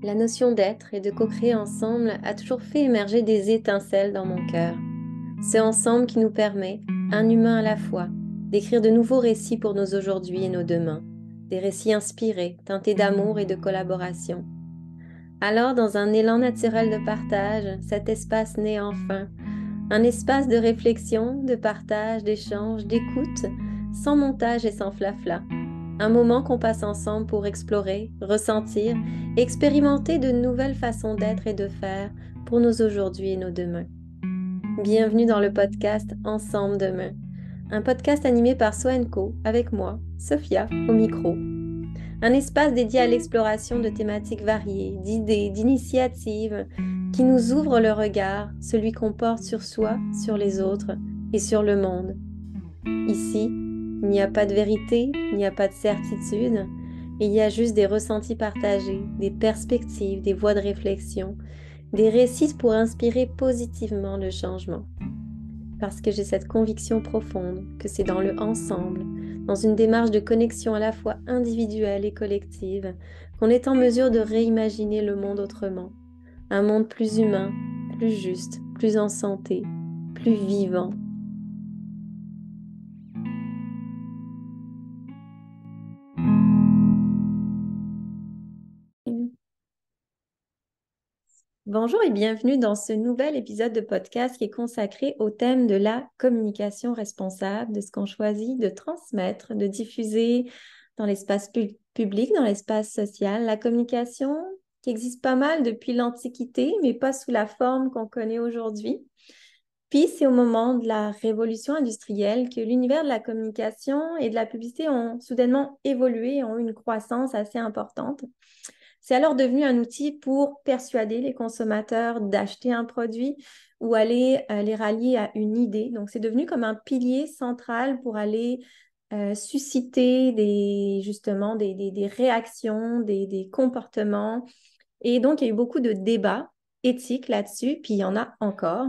La notion d'être et de co-créer ensemble a toujours fait émerger des étincelles dans mon cœur. C'est ensemble qui nous permet, un humain à la fois, d'écrire de nouveaux récits pour nos aujourd'hui et nos demain, des récits inspirés, teintés d'amour et de collaboration. Alors, dans un élan naturel de partage, cet espace naît enfin, un espace de réflexion, de partage, d'échange, d'écoute, sans montage et sans flafla. Un moment qu'on passe ensemble pour explorer, ressentir et expérimenter de nouvelles façons d'être et de faire pour nos aujourd'hui et nos demain. Bienvenue dans le podcast Ensemble Demain, un podcast animé par Soenco avec moi, Sophia, au micro. Un espace dédié à l'exploration de thématiques variées, d'idées, d'initiatives qui nous ouvrent le regard, celui qu'on porte sur soi, sur les autres et sur le monde. Ici, il n'y a pas de vérité, il n'y a pas de certitude, il y a juste des ressentis partagés, des perspectives, des voies de réflexion, des récits pour inspirer positivement le changement. Parce que j'ai cette conviction profonde que c'est dans le ensemble, dans une démarche de connexion à la fois individuelle et collective, qu'on est en mesure de réimaginer le monde autrement. Un monde plus humain, plus juste, plus en santé, plus vivant. Bonjour et bienvenue dans ce nouvel épisode de podcast qui est consacré au thème de la communication responsable, de ce qu'on choisit de transmettre, de diffuser dans l'espace public, dans l'espace social. La communication qui existe pas mal depuis l'Antiquité, mais pas sous la forme qu'on connaît aujourd'hui. Puis c'est au moment de la révolution industrielle que l'univers de la communication et de la publicité ont soudainement évolué et ont eu une croissance assez importante. C'est alors devenu un outil pour persuader les consommateurs d'acheter un produit ou aller les rallier à une idée. Donc, c'est devenu comme un pilier central pour aller susciter justement des réactions, des comportements. Et donc, il y a eu beaucoup de débats éthiques là-dessus, puis il y en a encore.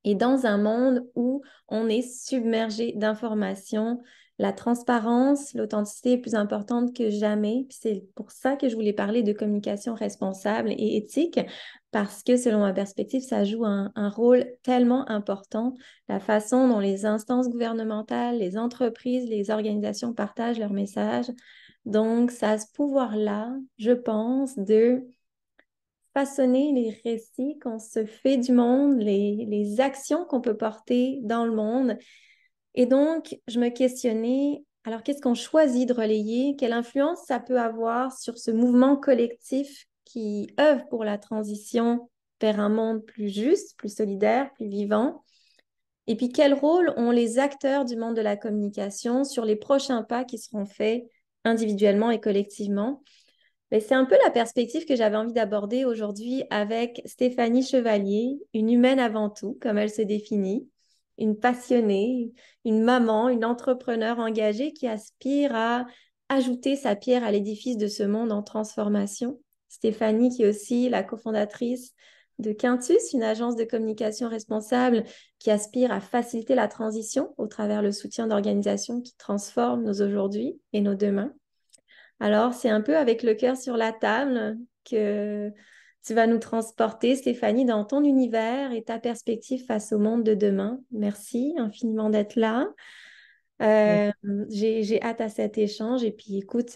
Et dans un monde où on est submergé d'informations, la transparence, l'authenticité est plus importante que jamais. Puis c'est pour ça que je voulais parler de communication responsable et éthique, parce que selon ma perspective, ça joue un rôle tellement important. La façon dont les instances gouvernementales, les entreprises, les organisations partagent leurs messages. Donc, ça a ce pouvoir-là, je pense, de façonner les récits qu'on se fait du monde, les actions qu'on peut porter dans le monde. Et donc, je me questionnais, alors qu'est-ce qu'on choisit de relayer? Quelle influence ça peut avoir sur ce mouvement collectif qui œuvre pour la transition vers un monde plus juste, plus solidaire, plus vivant? Et puis, quel rôle ont les acteurs du monde de la communication sur les prochains pas qui seront faits individuellement et collectivement? Mais c'est un peu la perspective que j'avais envie d'aborder aujourd'hui avec Stéphanie Chevalier, une humaine avant tout, comme elle se définit, une passionnée, une maman, une entrepreneure engagée qui aspire à ajouter sa pierre à l'édifice de ce monde en transformation. Stéphanie qui est aussi la cofondatrice de Quintus, une agence de communication responsable qui aspire à faciliter la transition au travers le soutien d'organisations qui transforment nos aujourd'hui et nos demain. Alors, c'est un peu avec le cœur sur la table que tu vas nous transporter, Stéphanie, dans ton univers et ta perspective face au monde de demain. Merci infiniment d'être là. Mais Euh, j'ai hâte à cet échange. Et puis, écoute,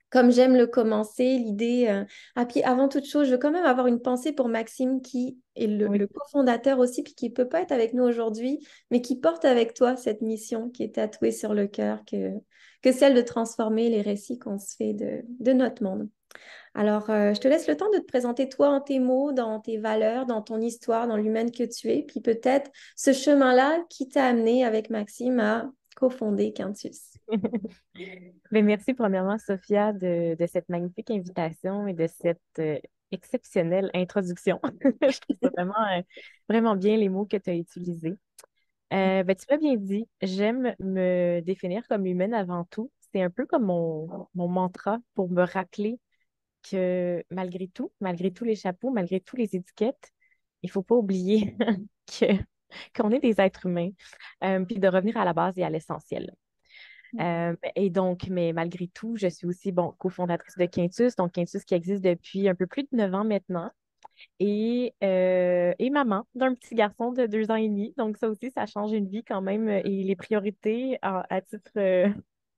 comme j'aime le commencer, l'idée... Ah, puis avant toute chose, je veux quand même avoir une pensée pour Maxime, qui est oui, le cofondateur aussi, puis qui ne peut pas être avec nous aujourd'hui, mais qui porte avec toi cette mission qui est tatouée sur le cœur, que celle de transformer les récits qu'on se fait de notre monde. Alors, je te laisse le temps de te présenter toi en tes mots, dans tes valeurs, dans ton histoire, dans l'humaine que tu es, puis peut-être ce chemin-là qui t'a amené avec Maxime à cofonder Quintus. mais merci premièrement, Sophia, de cette magnifique invitation et de cette exceptionnelle introduction. Je trouve ça vraiment bien les mots que tu as utilisés. Ben, tu m'as bien dit, j'aime me définir comme humaine avant tout. C'est un peu comme mon mantra pour me rappeler que malgré tous les chapeaux, malgré tous les étiquettes, il faut pas oublier que, qu'on est des êtres humains, puis de revenir à la base et à l'essentiel. Et donc, mais malgré tout, je suis aussi, bon, cofondatrice de Quintus, donc Quintus qui existe depuis un peu plus de 9 ans maintenant, et maman d'un petit garçon de 2 ans et demi. Donc, ça aussi, ça change une vie quand même, et les priorités à titre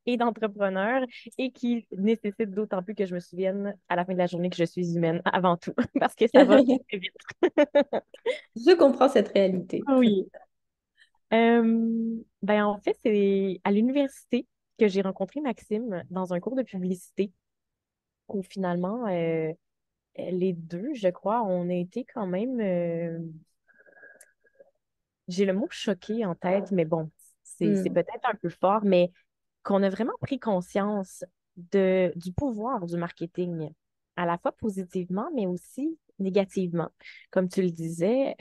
et d'entrepreneur, et qui nécessite d'autant plus que je me souvienne à la fin de la journée que je suis humaine avant tout, parce que ça va très vite. Je comprends cette réalité. Oui. Ben en fait, c'est à l'université que j'ai rencontré Maxime dans un cours de publicité où finalement, les deux, je crois, on a été quand même, j'ai le mot choqué en tête, mais bon, c'est Hmm. peut-être un peu fort, mais qu'on a vraiment pris conscience du pouvoir du marketing, à la fois positivement, mais aussi négativement. Comme tu le disais,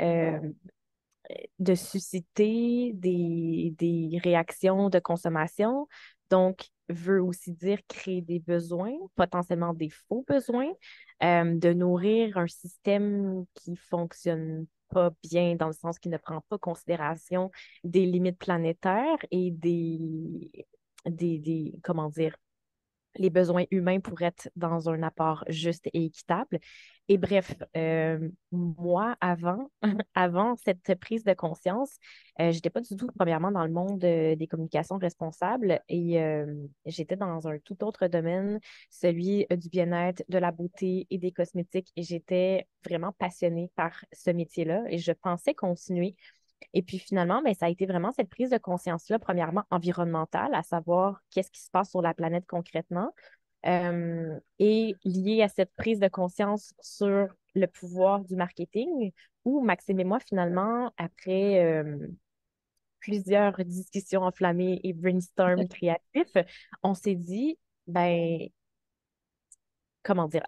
de susciter des réactions de consommation. Donc, veut aussi dire créer des besoins, potentiellement des faux besoins, de nourrir un système qui fonctionne pas bien dans le sens qui ne prend pas considération des limites planétaires et comment dire, les besoins humains pour être dans un apport juste et équitable. Et bref, moi, avant, avant cette prise de conscience, j'étais pas du tout, premièrement, dans le monde des communications responsables, et j'étais dans un tout autre domaine, celui du bien-être, de la beauté et des cosmétiques. Et j'étais vraiment passionnée par ce métier-là et je pensais continuer. Et puis finalement, ben, ça a été vraiment cette prise de conscience-là, premièrement environnementale, à savoir qu'est-ce qui se passe sur la planète concrètement, et liée à cette prise de conscience sur le pouvoir du marketing, où Maxime et moi, finalement, après plusieurs discussions enflammées et brainstorm créatifs, on s'est dit, ben, comment dire,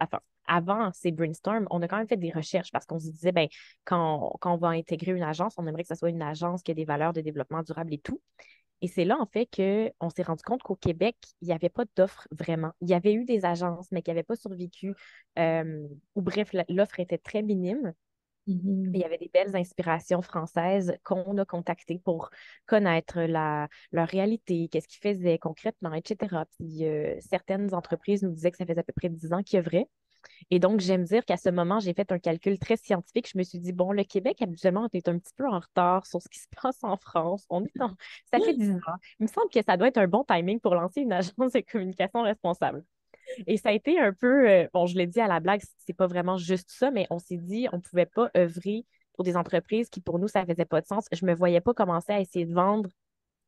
avant ces brainstorms, on a quand même fait des recherches parce qu'on se disait, ben, quand on va intégrer une agence, on aimerait que ce soit une agence qui a des valeurs de développement durable et tout. Et c'est là, en fait, qu'on s'est rendu compte qu'au Québec, il n'y avait pas d'offre vraiment. Il y avait eu des agences, mais qui n'avaient pas survécu, ou bref, l'offre était très minime. Il Mhm. y avait des belles inspirations françaises qu'on a contactées pour connaître leur réalité, qu'est-ce qu'ils faisaient concrètement, etc. Puis certaines entreprises nous disaient que ça faisait à peu près 10 ans qu'ils œuvraient. Et donc, j'aime dire qu'à ce moment, j'ai fait un calcul très scientifique. Je me suis dit, bon, le Québec, habituellement, on est un petit peu en retard sur ce qui se passe en France. Ça fait 10 ans. Il me semble que ça doit être un bon timing pour lancer une agence de communication responsable. Et ça a été un peu, bon, je l'ai dit à la blague, c'est pas vraiment juste ça, mais on s'est dit, on pouvait pas œuvrer pour des entreprises qui, pour nous, ça faisait pas de sens. Je me voyais pas commencer à essayer de vendre,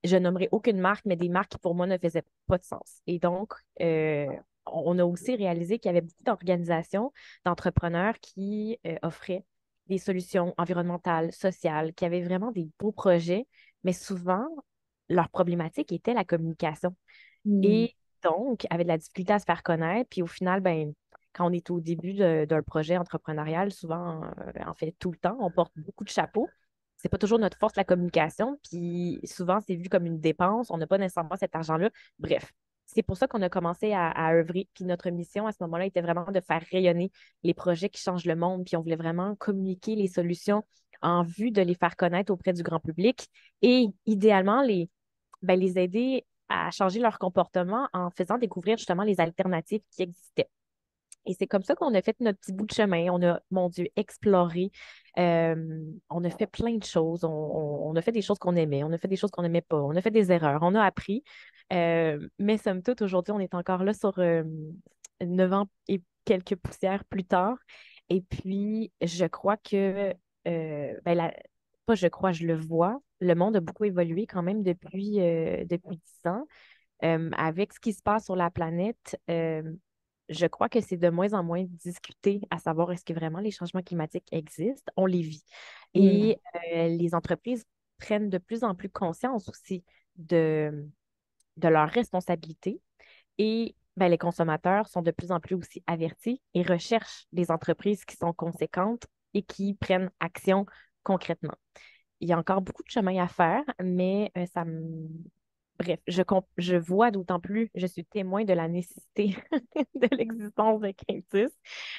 je nommerai aucune marque, mais des marques qui, pour moi, ne faisaient pas de sens. Et donc, on a aussi réalisé qu'il y avait beaucoup d'organisations, d'entrepreneurs qui offraient des solutions environnementales, sociales, qui avaient vraiment des beaux projets, mais souvent, leur problématique était la communication. Hmm. Et donc, avait de la difficulté à se faire connaître. Puis au final, ben, quand on est au début d'un projet entrepreneurial, souvent, en fait, tout le temps, on porte beaucoup de chapeaux. C'est pas toujours notre force, la communication. Puis souvent, c'est vu comme une dépense. On n'a pas nécessairement cet argent-là. Bref, c'est pour ça qu'on a commencé à œuvrer. Puis notre mission à ce moment-là était vraiment de faire rayonner les projets qui changent le monde. Puis on voulait vraiment communiquer les solutions en vue de les faire connaître auprès du grand public et idéalement les aider à changer leur comportement en faisant découvrir justement les alternatives qui existaient. Et c'est comme ça qu'on a fait notre petit bout de chemin. On a, mon Dieu, exploré. On a fait plein de choses. On a fait des choses qu'on aimait. On a fait des choses qu'on n'aimait pas. On a fait des erreurs. On a appris. Mais somme toute, aujourd'hui, on est encore là sur 9 ans et quelques poussières plus tard. Et puis, je crois que, pas je crois, je le vois, le monde a beaucoup évolué quand même depuis 10 ans. Avec ce qui se passe sur la planète, je crois que c'est de moins en moins discuté à savoir est-ce que vraiment les changements climatiques existent. On les vit. Hmm. Et les entreprises prennent de plus en plus conscience aussi de, de leurs responsabilités. Et ben, les consommateurs sont de plus en plus aussi avertis et recherchent des entreprises qui sont conséquentes et qui prennent action concrètement. Il y a encore beaucoup de chemin à faire, mais ça me... Bref, je vois d'autant plus, je suis témoin de la nécessité de l'existence de Quintus,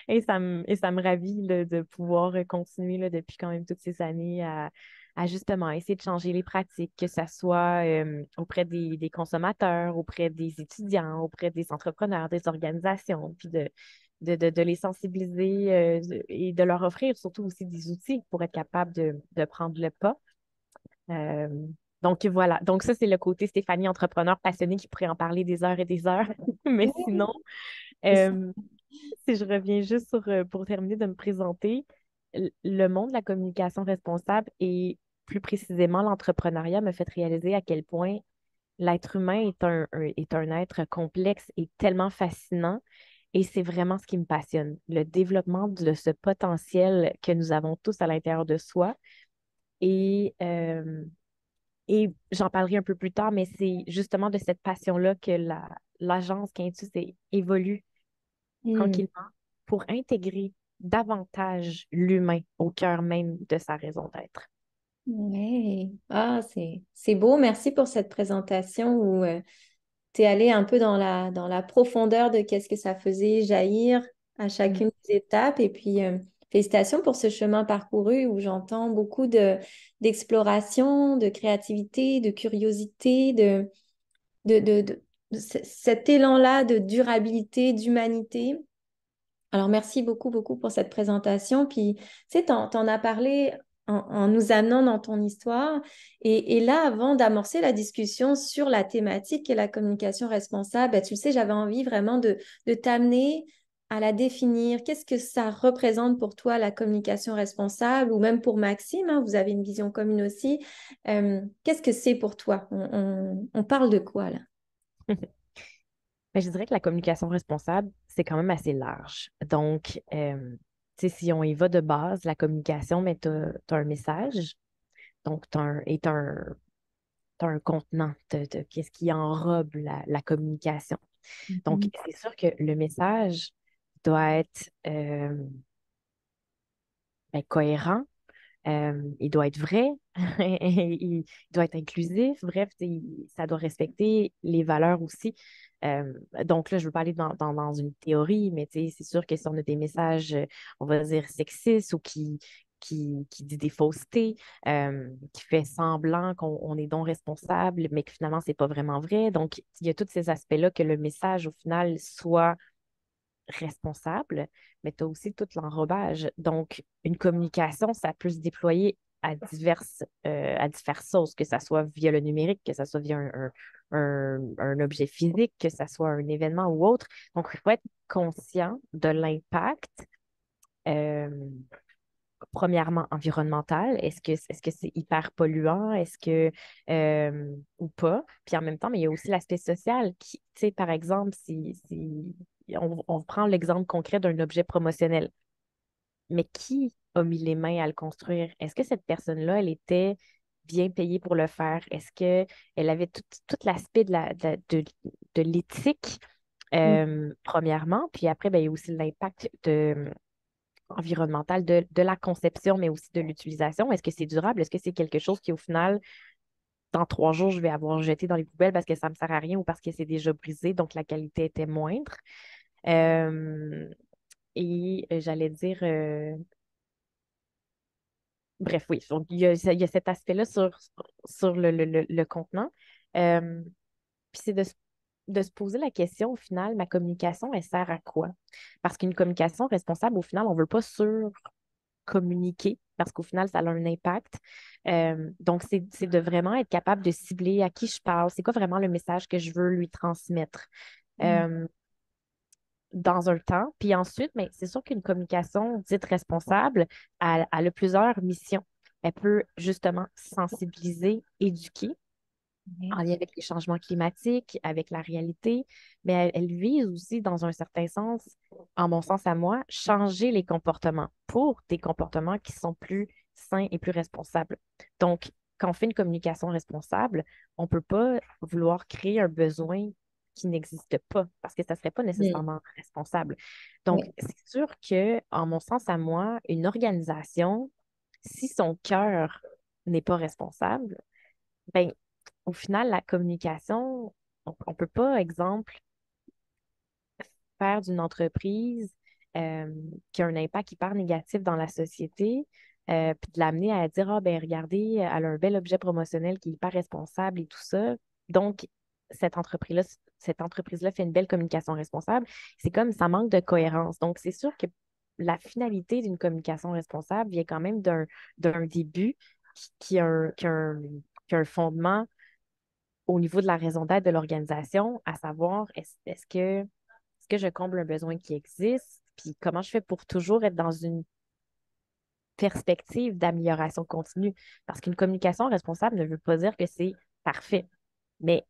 et ça me ravit là, de pouvoir continuer là, depuis quand même toutes ces années à justement essayer de changer les pratiques, que ce soit auprès des consommateurs, auprès des étudiants, auprès des entrepreneurs, des organisations, puis de les sensibiliser et de leur offrir surtout aussi des outils pour être capable de prendre le pas. Euh, donc voilà. Donc ça, c'est le côté Stéphanie, entrepreneur passionnée qui pourrait en parler des heures et des heures. Mais sinon, C'est ça. euh, si je reviens juste pour terminer de me présenter, le monde de la communication responsable et plus précisément l'entrepreneuriat m'a fait réaliser à quel point l'être humain est un être complexe et tellement fascinant. Et c'est vraiment ce qui me passionne, le développement de ce potentiel que nous avons tous à l'intérieur de soi. Et, euh, et j'en parlerai un peu plus tard, mais c'est justement de cette passion-là que l'agence Quintus évolue Hmm. tranquillement pour intégrer davantage l'humain au cœur même de sa raison d'être. Ouais. Ah, c'est beau. Merci pour cette présentation où tu es allé un peu dans la profondeur de qu'est-ce que ça faisait jaillir à Mm. chacune des étapes. Et puis, félicitations pour ce chemin parcouru où j'entends beaucoup d'exploration, de créativité, de curiosité, de cet élan-là de durabilité, d'humanité. Alors, merci beaucoup, beaucoup pour cette présentation. Puis, tu sais, t'en as parlé en nous amenant dans ton histoire. Et là, avant d'amorcer la discussion sur la thématique et la communication responsable, ben, tu le sais, j'avais envie vraiment de t'amener à la définir. Qu'est-ce que ça représente pour toi, la communication responsable, ou même pour Maxime, hein, vous avez une vision commune aussi. Qu'est-ce que c'est pour toi? On parle de quoi là? Mais je dirais que la communication responsable, c'est quand même assez large. Donc, tu sais, si on y va de base, la communication, mais tu as un message, donc tu t'as un contenant, qu'est-ce qui enrobe la communication. Donc, Mhm. c'est sûr que le message doit être ben, cohérent, il doit être vrai, il doit être inclusif, bref, ça doit respecter les valeurs aussi. Euh, donc là, je veux pas aller dans une théorie, mais c'est sûr que si on a des messages, on va dire sexistes ou qui dit des faussetés, qui fait semblant qu'on est donc responsable, mais que finalement, c'est pas vraiment vrai. Donc, il y a tous ces aspects-là que le message, au final, soit responsable, mais tu as aussi tout l'enrobage. Donc, une communication, ça peut se déployer à diverses sources, que ce soit via le numérique, que ce soit via un objet physique, que ce soit un événement ou autre. Donc, il faut être conscient de l'impact, euh, premièrement environnemental. Est-ce que c'est hyper polluant? Est-ce que, ou pas? Puis en même temps, mais il y a aussi l'aspect social qui, tu sais, par exemple, si on prend l'exemple concret d'un objet promotionnel, mais qui a mis les mains à le construire? Est-ce que cette personne-là, elle était bien payée pour le faire? Est-ce qu'elle avait tout l'aspect de l'éthique, premièrement? Puis après, ben, il y a aussi l'impact environnementale de la conception, mais aussi de l'utilisation. Est-ce que c'est durable? Est-ce que c'est quelque chose qui, au final, dans 3 jours, je vais avoir jeté dans les poubelles parce que ça ne me sert à rien ou parce que c'est déjà brisé, donc la qualité était moindre? Euh, j'allais dire, bref, oui, donc il y a cet aspect-là sur le contenant. Euh, Puis c'est de se poser la question, au final, ma communication, elle sert à quoi? Parce qu'une communication responsable, au final, on ne veut pas communiquer parce qu'au final, ça a un impact. Donc, c'est de vraiment être capable de cibler à qui je parle, c'est quoi vraiment le message que je veux lui transmettre Mm. euh, dans un temps. Puis ensuite, mais c'est sûr qu'une communication dite responsable, elle a plusieurs missions. Elle peut justement sensibiliser, éduquer en Ouais. lien avec les changements climatiques, avec la réalité, mais elle vise aussi, dans un certain sens, en mon sens à moi, changer les comportements pour des comportements qui sont plus sains et plus responsables. Donc, quand on fait une communication responsable, on ne peut pas vouloir créer un besoin qui n'existe pas parce que ça ne serait pas Mm. nécessairement responsable. Donc, Ouais. c'est sûr que, en mon sens à moi, une organisation, si son cœur n'est pas responsable, ben, au final, la communication, on ne peut pas, exemple, faire d'une entreprise qui a un impact hyper négatif dans la société, puis de l'amener à dire, ah ben regardez, elle a un bel objet promotionnel qui est hyper responsable et tout ça. Donc, cette entreprise-là fait une belle communication responsable. C'est comme ça manque de cohérence. Donc, c'est sûr que la finalité d'une communication responsable vient quand même d'un début qui a un fondement au niveau de la raison d'être de l'organisation, à savoir est-ce que je comble un besoin qui existe, puis comment je fais pour toujours être dans une perspective d'amélioration continue. Parce qu'une communication responsable ne veut pas dire que c'est parfait, mais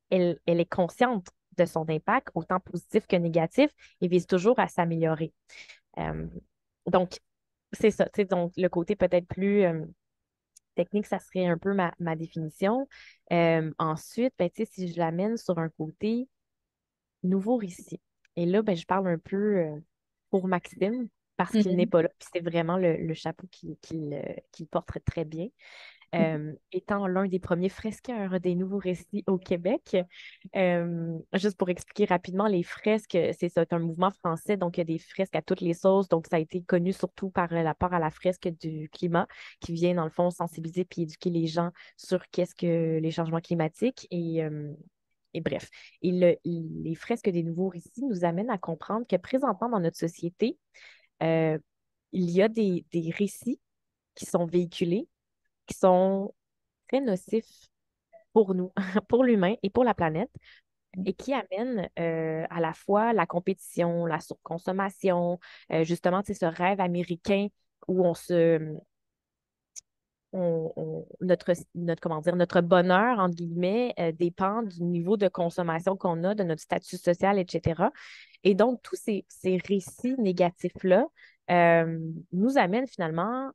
elle est consciente de son impact, autant positif que négatif, et vise toujours à s'améliorer. Euh, donc, c'est ça. Tu sais, donc, le côté peut-être plus technique, ça serait un peu ma définition. Ensuite, ben, tu sais, si je l'amène sur un côté nouveau récit. Et là, ben, je parle un peu pour Maxime parce qu'il n'est Mhm. pas là. Puis c'est vraiment le chapeau qu'il porte très bien. Étant l'un des premiers fresqueurs des nouveaux récits au Québec. Juste pour expliquer rapidement, les fresques, c'est un mouvement français, donc il y a des fresques à toutes les sauces. Donc, ça a été connu surtout par rapport à la fresque du climat, qui vient, dans le fond, sensibiliser puis éduquer les gens sur qu'est-ce que les changements climatiques. Et bref, les fresques des nouveaux récits nous amènent à comprendre que présentement dans notre société, euh, il y a des récits qui sont véhiculés, qui sont très nocifs pour nous, pour l'humain et pour la planète, et qui amènent à la fois la compétition, la surconsommation, justement, tu sais, ce rêve américain où comment dire, notre bonheur, entre guillemets, dépend du niveau de consommation qu'on a, de notre statut social, etc. Et donc, tous ces récits négatifs-là nous amènent finalement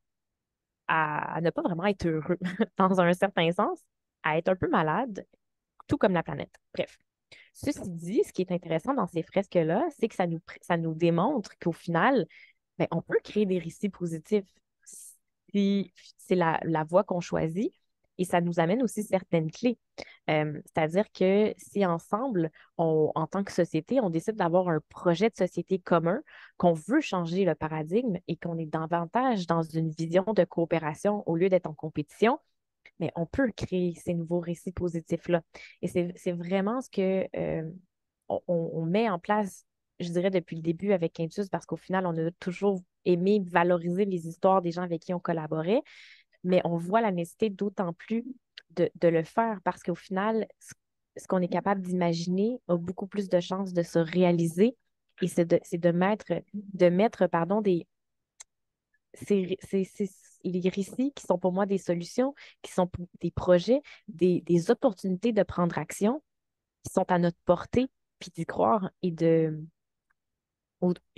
à ne pas vraiment être heureux, dans un certain sens, à être un peu malade, tout comme la planète. Bref. Ceci dit, ce qui est intéressant dans ces fresques-là, c'est que ça nous démontre qu'au final, ben, on peut créer des récits positifs si c'est la voie qu'on choisit. Et ça nous amène aussi certaines clés. C'est-à-dire que si ensemble, en tant que société, on décide d'avoir un projet de société commun, qu'on veut changer le paradigme et qu'on est davantage dans une vision de coopération au lieu d'être en compétition, mais on peut créer ces nouveaux récits positifs-là. Et c'est vraiment ce que on met en place, je dirais, depuis le début avec Quintus, parce qu'au final, on a toujours aimé valoriser les histoires des gens avec qui on collaborait, mais on voit la nécessité d'autant plus de le faire parce qu'au final, ce qu'on est capable d'imaginer a beaucoup plus de chances de se réaliser et c'est de mettre pardon, c'est les récits qui sont pour moi des solutions, qui sont des projets, des opportunités de prendre action qui sont à notre portée, puis d'y croire et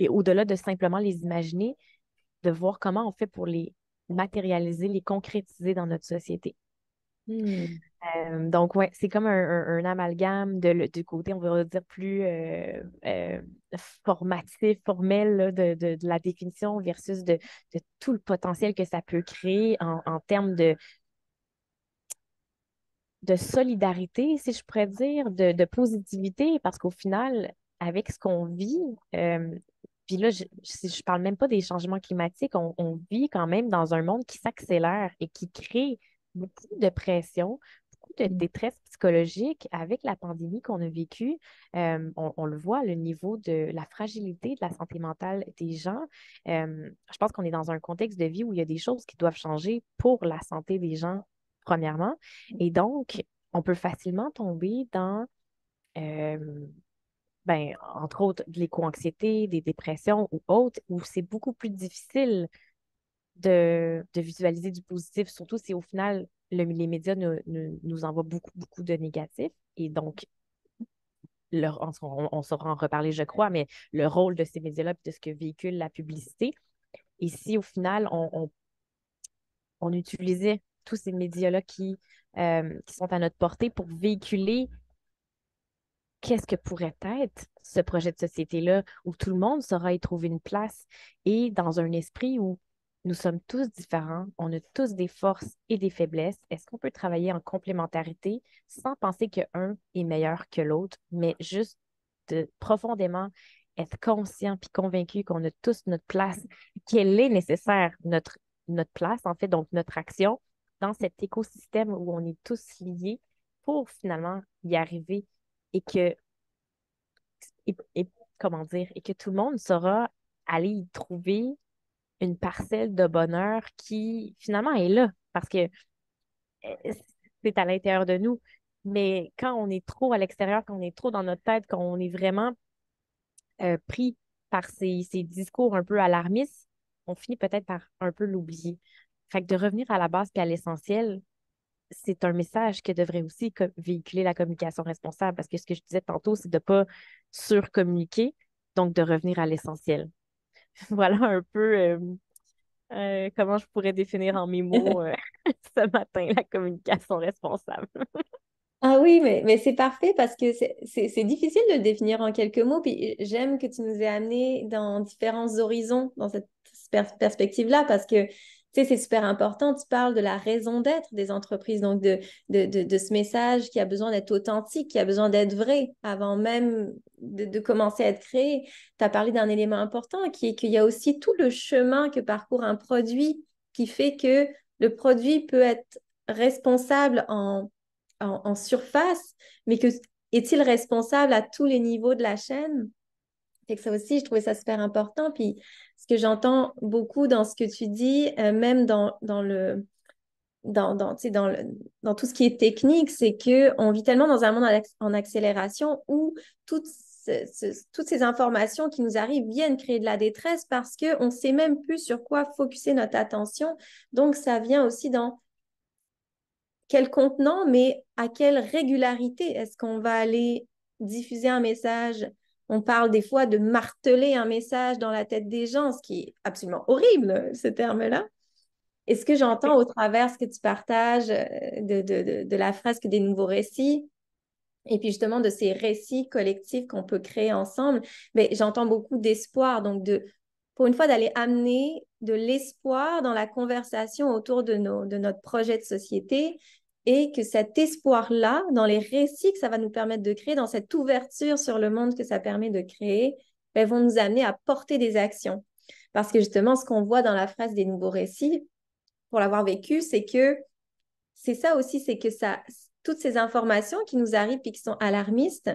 au-delà de simplement les imaginer, de voir comment on fait pour les matérialiser, les concrétiser dans notre société. Hmm. Donc, ouais, c'est comme un amalgame du côté, on va dire, plus formatif, formel là, de la définition versus de tout le potentiel que ça peut créer en termes de solidarité, si je pourrais dire, de positivité, parce qu'au final, avec ce qu'on vit, puis là, je parle même pas des changements climatiques, on vit quand même dans un monde qui s'accélère et qui crée beaucoup de pression, beaucoup de détresse psychologique avec la pandémie qu'on a vécue. On le voit, le niveau de la fragilité de la santé mentale des gens. Je pense qu'on est dans un contexte de vie où il y a des choses qui doivent changer pour la santé des gens, premièrement. Et donc, on peut facilement tomber dans, euh, ben, entre autres, de l'éco-anxiété, des dépressions ou autres, où c'est beaucoup plus difficile de visualiser du positif, surtout si au final, les médias nous envoient beaucoup, beaucoup de négatifs. Et donc, on saura en reparler, je crois, mais le rôle de ces médias-là et de ce que véhicule la publicité. Et si au final, on utilisait tous ces médias-là qui sont à notre portée pour véhiculer qu'est-ce que pourrait être ce projet de société-là où tout le monde saura y trouver une place et dans un esprit où nous sommes tous différents, on a tous des forces et des faiblesses. Est-ce qu'on peut travailler en complémentarité sans penser qu'un est meilleur que l'autre, mais juste de profondément être conscient puis convaincu qu'on a tous notre place, qu'elle est nécessaire, notre place, en fait, donc notre action dans cet écosystème où on est tous liés pour finalement y arriver et que, et comment dire, et que tout le monde saura aller y trouver une parcelle de bonheur qui finalement est là parce que c'est à l'intérieur de nous. Mais quand on est trop à l'extérieur, quand on est trop dans notre tête, quand on est vraiment pris par ces discours un peu alarmistes, on finit peut-être par un peu l'oublier. Fait que de revenir à la base puis à l'essentiel, c'est un message que devrait aussi véhiculer la communication responsable parce que ce que je disais tantôt, c'est de ne pas surcommuniquer, donc de revenir à l'essentiel. Voilà un peu comment je pourrais définir en mes mots ce matin la communication responsable. Ah oui, mais c'est parfait parce que c'est difficile de le définir en quelques mots. Puis j'aime que tu nous aies amené dans différents horizons dans cette perspective-là parce que tu sais, c'est super important. Tu parles de la raison d'être des entreprises, donc de ce message qui a besoin d'être authentique, qui a besoin d'être vrai avant même de commencer à être créé. Tu as parlé d'un élément important qui est qu'il y a aussi tout le chemin que parcourt un produit qui fait que le produit peut être responsable en surface, mais que est-il responsable à tous les niveaux de la chaîne? Fait que ça aussi, je trouvais ça super important. Puis ce que j'entends beaucoup dans ce que tu dis, même tu sais, dans tout ce qui est technique, c'est qu'on vit tellement dans un monde en accélération où toutes ces informations qui nous arrivent viennent créer de la détresse parce qu'on ne sait même plus sur quoi focuser notre attention. Donc, ça vient aussi dans quel contenant, mais à quelle régularité est-ce qu'on va aller diffuser un message? On parle des fois de marteler un message dans la tête des gens, ce qui est absolument horrible, ce terme-là. Et ce que j'entends au travers ce que tu partages de la fresque des nouveaux récits, et puis justement de ces récits collectifs qu'on peut créer ensemble, mais j'entends beaucoup d'espoir, donc pour une fois d'aller amener de l'espoir dans la conversation autour de notre projet de société et que cet espoir-là, dans les récits que ça va nous permettre de créer, dans cette ouverture sur le monde que ça permet de créer, ben, vont nous amener à porter des actions. Parce que justement, ce qu'on voit dans la phrase des nouveaux récits, pour l'avoir vécu, c'est que c'est ça aussi, c'est que toutes ces informations qui nous arrivent et qui sont alarmistes,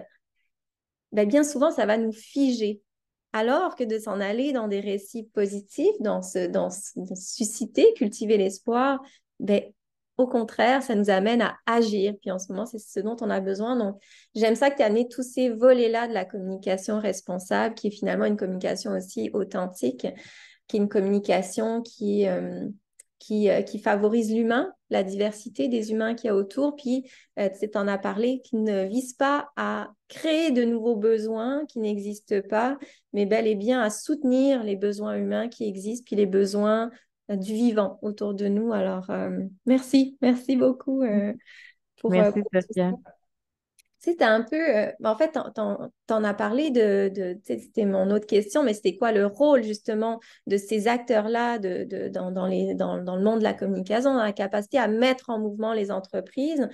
ben bien souvent, ça va nous figer. Alors que de s'en aller dans des récits positifs, dans susciter, cultiver l'espoir, ben, au contraire, ça nous amène à agir. Puis en ce moment, c'est ce dont on a besoin. Donc, j'aime ça que tu as amené tous ces volets-là de la communication responsable, qui est finalement une communication aussi authentique, qui est une communication qui favorise l'humain, la diversité des humains qu'il y a autour, puis tu en as parlé, qui ne vise pas à créer de nouveaux besoins qui n'existent pas, mais bel et bien à soutenir les besoins humains qui existent, puis les besoins du vivant autour de nous. Alors, merci beaucoup Merci, pour tout Sophia. ça. Tu sais, t'as un peu, en fait, t'en as parlé tu sais, c'était mon autre question, mais c'était quoi le rôle justement de ces acteurs-là dans le monde de la communication, dans la capacité à mettre en mouvement les entreprises?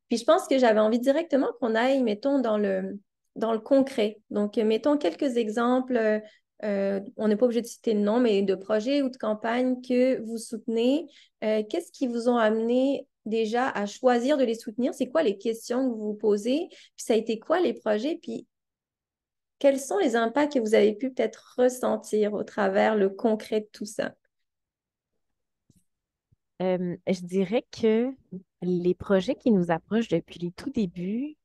Puis je pense que j'avais envie directement qu'on aille, mettons, dans le concret. Donc, mettons quelques exemples. On n'est pas obligé de citer le nom, mais de projets ou de campagnes que vous soutenez. Qu'est-ce qui vous ont amené déjà à choisir de les soutenir? C'est quoi les questions que vous vous posez? Puis ça a été quoi les projets? Puis quels sont les impacts que vous avez pu peut-être ressentir au travers le concret de tout ça? Je dirais que les projets qui nous approchent depuis les tout débuts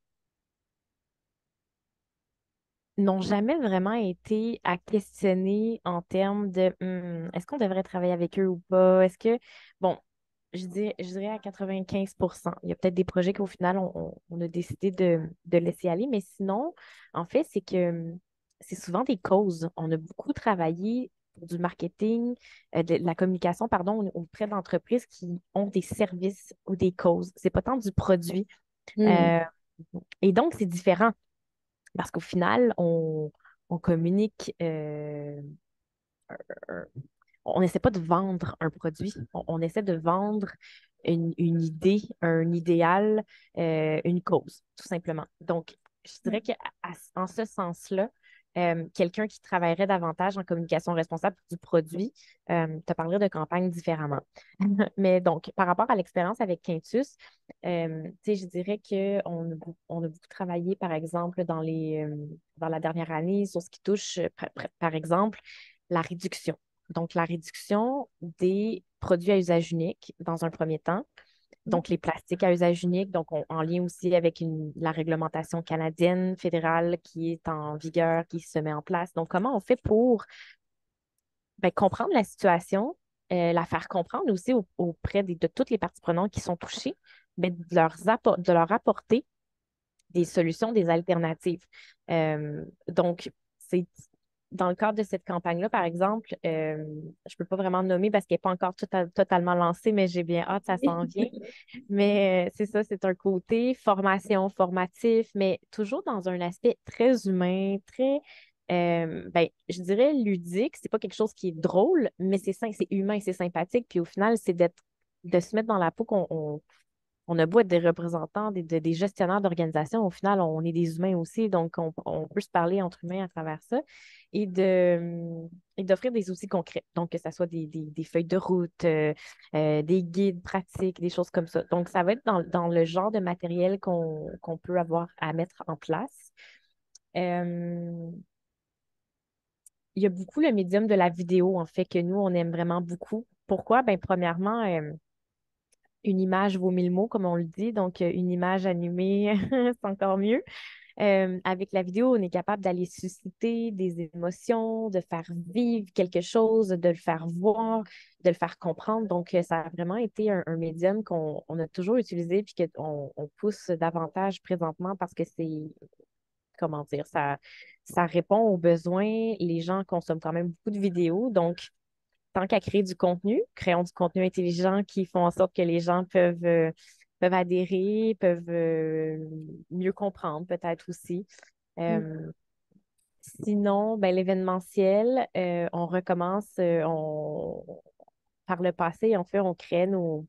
n'ont jamais vraiment été à questionner en termes de est-ce qu'on devrait travailler avec eux ou pas? Bon, je dirais à 95%. Il y a peut-être des projets qu'au final, on a décidé de laisser aller, mais sinon, en fait, c'est que c'est souvent des causes. On a beaucoup travaillé pour du marketing, de la communication, pardon, auprès d'entreprises qui ont des services ou des causes. C'est pas tant du produit. Hmm. Euh, et donc, c'est différent parce qu'au final, on communique. Euh, on n'essaie pas de vendre un produit, on essaie de vendre une idée, un idéal, une cause, tout simplement. Donc, je dirais qu'en ce sens-là, quelqu'un qui travaillerait davantage en communication responsable du produit te parlerait de campagne différemment. Mais donc, par rapport à l'expérience avec Quintus, tu sais, je dirais on a beaucoup travaillé, par exemple, dans la dernière année sur ce qui touche, par exemple, la réduction. Donc, la réduction des produits à usage unique dans un premier temps. Donc, les plastiques à usage unique, donc en lien aussi avec la réglementation canadienne fédérale qui est en vigueur, qui se met en place. Donc, comment on fait pour comprendre la situation, la faire comprendre aussi auprès de toutes les parties prenantes qui sont touchées, de leur apporter des solutions, des alternatives. Donc, c'est dans le cadre de cette campagne-là, par exemple, je ne peux pas vraiment nommer parce qu'elle n'est pas encore totalement lancée, mais j'ai bien hâte, ça s'en vient. Mais c'est ça, c'est un côté formation, formatif, mais toujours dans un aspect très humain, très, je dirais ludique. C'est pas quelque chose qui est drôle, mais c'est humain, c'est sympathique. Puis au final, de se mettre dans la peau on a beau être des représentants, des gestionnaires d'organisation, au final, on est des humains aussi, donc on peut se parler entre humains à travers ça et d'offrir des outils concrets. Donc, que ce soit des feuilles de route, des guides pratiques, des choses comme ça. Donc, ça va être dans le genre de matériel qu'on peut avoir à mettre en place. Euh, il y a beaucoup le médium de la vidéo, en fait, que nous, on aime vraiment beaucoup. Pourquoi? Ben, premièrement, une image vaut mille mots, comme on le dit. Donc, une image animée, c'est encore mieux. Avec la vidéo, on est capable d'aller susciter des émotions, de faire vivre quelque chose, de le faire voir, de le faire comprendre. Donc, ça a vraiment été un médium qu'on a toujours utilisé puis qu'on on pousse davantage présentement parce que comment dire, ça répond aux besoins. Les gens consomment quand même beaucoup de vidéos. Donc, tant qu'à créer du contenu, créons du contenu intelligent qui font en sorte que les gens peuvent adhérer, peuvent mieux comprendre peut-être aussi. Euh, Sinon, ben, l'événementiel, on recommence, par le passé, en fait, on créait nos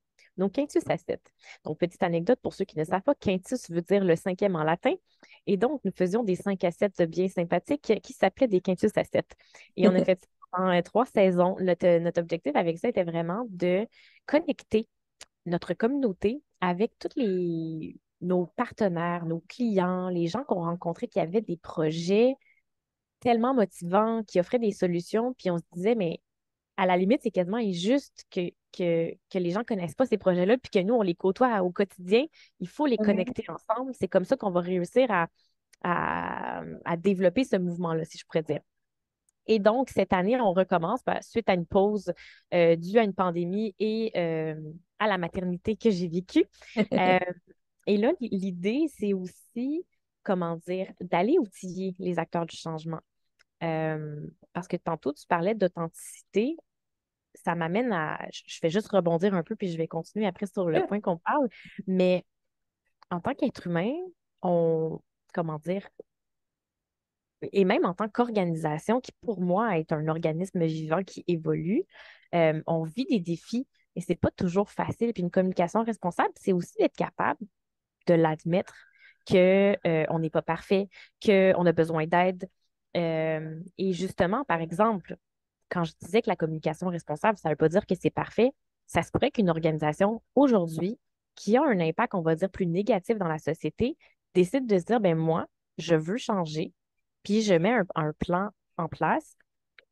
quintus à 7. Donc, petite anecdote pour ceux qui ne savent pas, quintus veut dire le cinquième en latin. Et donc, nous faisions des 5 à 7 bien sympathiques qui s'appelaient des quintus à 7. Et on a fait ça en 3 saisons. Notre objectif avec ça était vraiment de connecter notre communauté avec nos partenaires, nos clients, les gens qu'on rencontrait qui avaient des projets tellement motivants, qui offraient des solutions. Puis on se disait, mais à la limite, c'est quasiment injuste que les gens ne connaissent pas ces projets-là, puis que nous, on les côtoie au quotidien. Il faut les Ouais. connecter ensemble. C'est comme ça qu'on va réussir à développer ce mouvement-là, si je pourrais dire. Et donc, cette année, on recommence suite à une pause due à une pandémie et à la maternité que j'ai vécue. Euh, et là, l'idée, c'est aussi, comment dire, d'aller outiller les acteurs du changement. Parce que tantôt, tu parlais d'authenticité. Ça m'amène je vais juste rebondir un peu, puis je vais continuer après sur le point qu'on parle. Mais en tant qu'être humain, comment dire, et même en tant qu'organisation, qui pour moi est un organisme vivant qui évolue, on vit des défis et c'est pas toujours facile. Puis une communication responsable, c'est aussi d'être capable de l'admettre que, on n'est pas parfait, qu'on a besoin d'aide. Et justement, par exemple, quand je disais que la communication responsable, ça ne veut pas dire que c'est parfait. Ça se pourrait qu'une organisation aujourd'hui qui a un impact, on va dire, plus négatif dans la société, décide de se dire, ben moi, je veux changer, puis je mets un plan en place,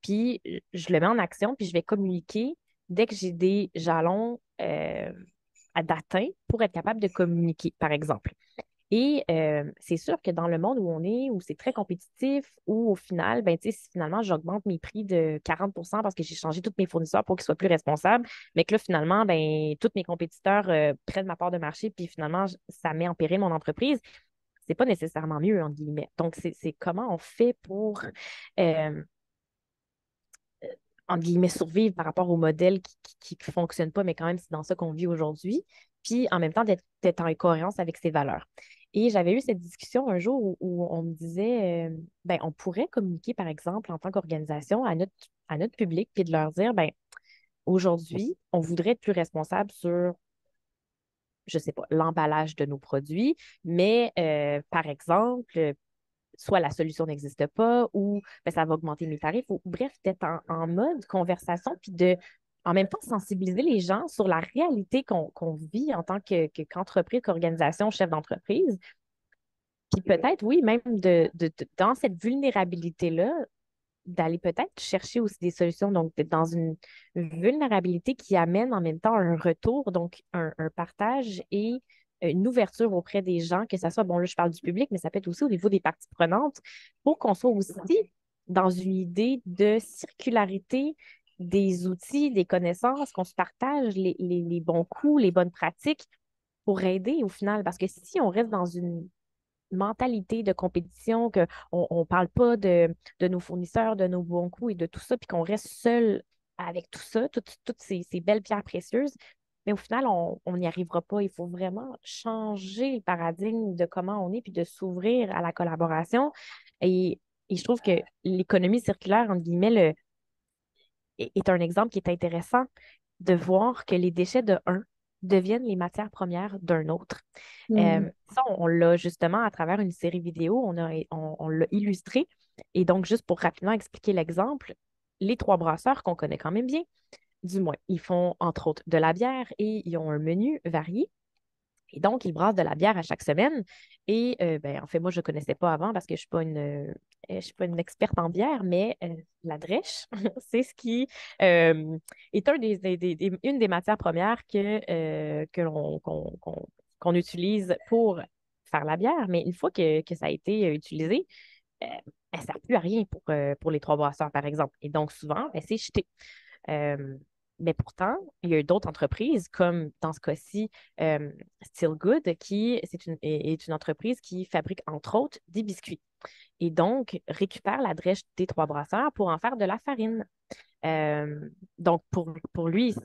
puis je le mets en action, puis je vais communiquer dès que j'ai des jalons d'atteint pour être capable de communiquer, par exemple. Et c'est sûr que dans le monde où on est, où c'est très compétitif, où au final, ben, tu sais, si finalement, j'augmente mes prix de 40 parce que j'ai changé tous mes fournisseurs pour qu'ils soient plus responsables, mais que là, finalement, ben, tous mes compétiteurs prennent ma part de marché, puis finalement, ça met en péril mon entreprise, c'est pas nécessairement mieux, entre guillemets. Donc, c'est comment on fait pour, euh, entre guillemets, survivre par rapport au modèle qui ne fonctionne pas, mais quand même, c'est dans ça qu'on vit aujourd'hui. Puis en même temps, d'être en cohérence avec ses valeurs. Et j'avais eu cette discussion un jour où on me disait, ben, on pourrait communiquer, par exemple, en tant qu'organisation à notre public, puis de leur dire, ben, aujourd'hui, on voudrait être plus responsable sur, je ne sais pas, l'emballage de nos produits, mais par exemple, soit la solution n'existe pas ou ben, ça va augmenter mes tarifs. Ou, bref, d'être en mode conversation puis de en même temps sensibiliser les gens sur la réalité qu'on vit en tant qu'entreprise, qu'organisation, chef d'entreprise. Puis peut-être, oui, même dans cette vulnérabilité-là, d'aller peut-être chercher aussi des solutions, donc d'être dans une vulnérabilité qui amène en même temps un retour, donc un partage et une ouverture auprès des gens, que ce soit, bon, là, je parle du public, mais ça peut être aussi au niveau des parties prenantes, pour qu'on soit aussi dans une idée de circularité des outils, des connaissances, qu'on se partage les bons coups, les bonnes pratiques pour aider au final. Parce que si on reste dans une mentalité de compétition, qu'on ne parle pas de nos fournisseurs, de nos bons coups et de tout ça, puis qu'on reste seul avec tout ça, toutes ces belles pierres précieuses, mais au final, on n'y arrivera pas. Il faut vraiment changer le paradigme de comment on est, puis de s'ouvrir à la collaboration. Et je trouve que l'économie circulaire, entre guillemets, est un exemple qui est intéressant de voir que les déchets de un deviennent les matières premières d'un autre. Mm. Ça, on l'a justement à travers une série vidéo, on l'a illustré. Et donc, juste pour rapidement expliquer l'exemple, les trois brasseurs qu'on connaît quand même bien, du moins, ils font entre autres de la bière et ils ont un menu varié. Et donc, ils brassent de la bière à chaque semaine. Et ben, en fait, moi, je ne connaissais pas avant parce que je suis pas une experte en bière, mais la drèche, c'est ce qui est une des matières premières qu'on utilise pour faire la bière. Mais une fois que ça a été utilisé, elle ne sert plus à rien pour les trois brasseurs, par exemple. Et donc, souvent, ben, c'est jeté. Euh, mais pourtant, il y a eu d'autres entreprises, comme dans ce cas-ci, Still Good, est une entreprise qui fabrique, entre autres, des biscuits. Et donc, récupère la drèche des trois brasseurs pour en faire de la farine. Donc, pour lui,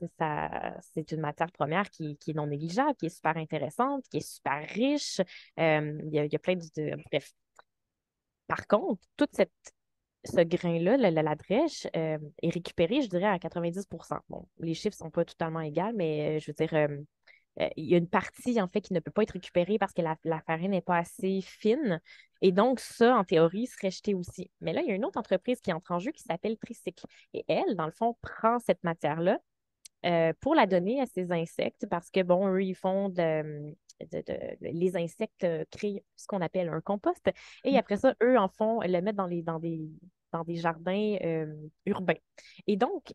c'est une matière première qui est non négligeable, qui est super intéressante, qui est super riche. Il y a plein bref. Par contre, ce grain-là, la drèche, est récupéré, je dirais, à 90. Bon, les chiffres ne sont pas totalement égaux, mais je veux dire, il y a une partie, en fait, qui ne peut pas être récupérée parce que la farine n'est pas assez fine. Et donc, ça, en théorie, serait jeté aussi. Mais là, il y a une autre entreprise qui entre en jeu qui s'appelle Tricycle. Et elle, dans le fond, prend cette matière-là pour la donner à ces insectes parce que, bon, eux, ils font les insectes créent ce qu'on appelle un compost. Et après ça, eux en font, le mettent dans des jardins urbains. Et donc,